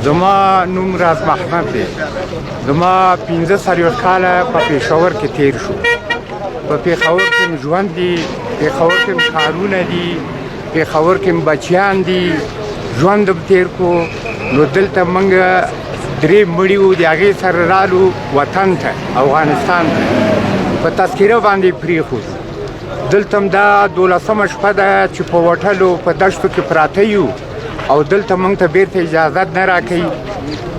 زما نوم راز محمد دی. زما 15 کاله په پېښور کې تیر شو. په پېښور کې مې ژوند دی، پېښور کې مې کارونه دي، پېښور کې مې بچیان دي، ژوند مې تیر کو. نو دلته موږ درې مړي وو، د هغې سره رالو وطن ته، افغانستان ته، په تذکره باندې پرېښود. دلته هم دا 12مه شپه ده چې په وټلو په دشتو کې پراته یو، او دلته موږ ته بیرته اجازت نه راکوي.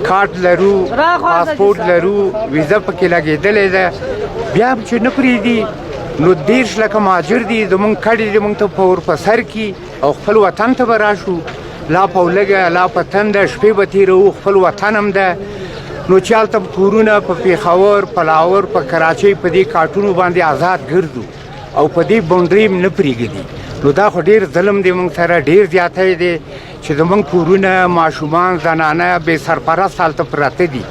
کارت لرو، پاسپورت لرو، ویزه پکې لګېدلې ده، بیا هم چې نه پرېږدي. نو 30 لکه مهاجر دي زموږ کډې دي موږ ته په ور په سر کي، او خپل وطن ته به راشو. لا په لږه لا په تنده شپې به تېروو، خپل وطن هم ده. نو چې هلته کورونه په پېښور، په لاهور، په کراچۍ په دې کاټونو باندې آزاد ګرځو، او په دې باونډرۍ نه پرېږدي. نو دا خو ډېر ظلم دی موږ سره، ډېر زیاتی دی چې زموږ کورونه، ماشومان، زنانه بې سرپرست هلته پراته دي.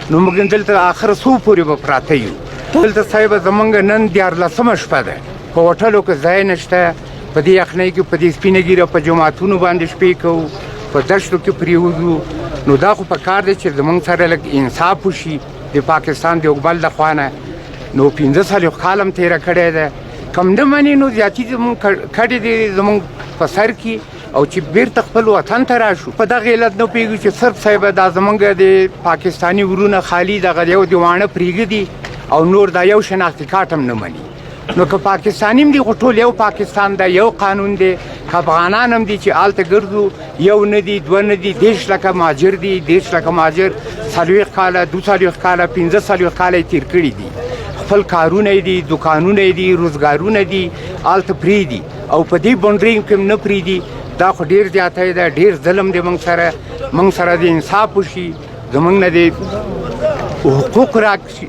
نو موږ دلته آخر څو پورې به پراته یو. دلته صاحبه زموږ نن 14مه شپه ده، په وټلو کې ځای نشته، په دې یخنۍ کې په دې سپینه ږیره په جوماتونو باندې شپې کوو، په دشتو کې پرېوځو. نو دا خو په کار دی چې زموږ سره لږ انصاف وشي د پاکستان د اوګبل د خوا نه. نو 15 کاله هم تېره کړې ده. کم نه مني نو زیاتي زموږ کډې دي زموږ په سر کې، او چې بیرته خپل وطن ته راشو. په دغه علت نه پوهېږو چې صرف صاحبه دا زموږ د پاکستاني ورونه خالي دغه یو د واڼه پرېږدي، او نور دا یو شناختي کارت هم نه مني. نو که پاکستاني هم دي خو ټول یو پاکستان ده، یو قانون دی. که افغانان هم دي چې هلته ګرځو، یو نه دي، دوه نه دي، 30 لکه مهاجر دي. 30 لکه مهاجر 40 کاله، 42 کاله، 15 کاله یې تېر کړي دي. خپل کارونه دي، دوکانونه دي، روزګارونه دي، هلته پرېږدي، او په دې باونډرۍ کې نه پرېږدي. دا خو ډېر زیاتی ده، ډېر ظلم دی موږ سره. موږ سره د انصاف وشي، زموږ نه د حقوق راکشي.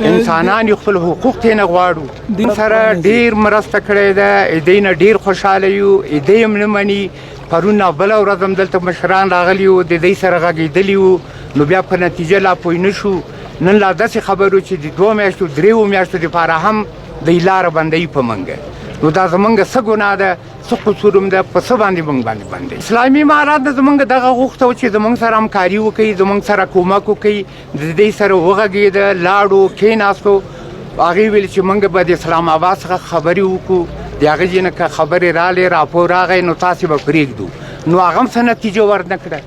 انسانان یو خپل حقوق ترې نه غواړو. موږ سره ډېر مرسته کړې ده، دې نه ډېر خوشحاله یو. دې هم نه مني. پرون او بله ورځ هم دلته مشران راغلي وو، د دې سره غږېدلي وو. نو بیا په نتیجه لا پوه نه شو. نن لا داسې خبرو چې د 2 میاشتو 3 میاشتو دپاره هم د لاره بندوي په موږ. نو دا زموږ څه ګناه ده، څه قصور هم ده، په څه باندې موږ باندې بندوي. اسلامي امارات نه زموږ دغه غوښته وه چې زموږ سره همکاري وکړي، زموږ سره کومک وکړي. د دې سره وغږېده، لاړو، کېناستو. هغې ویل چې موږ به د اسلام آباد څخه خبرې وکړو، د هغې ځای نه که خبرې رالې، راپور راغی، نو تاسې به پرېږدو. نو هغه هم څه نتیجه ورنه کړه.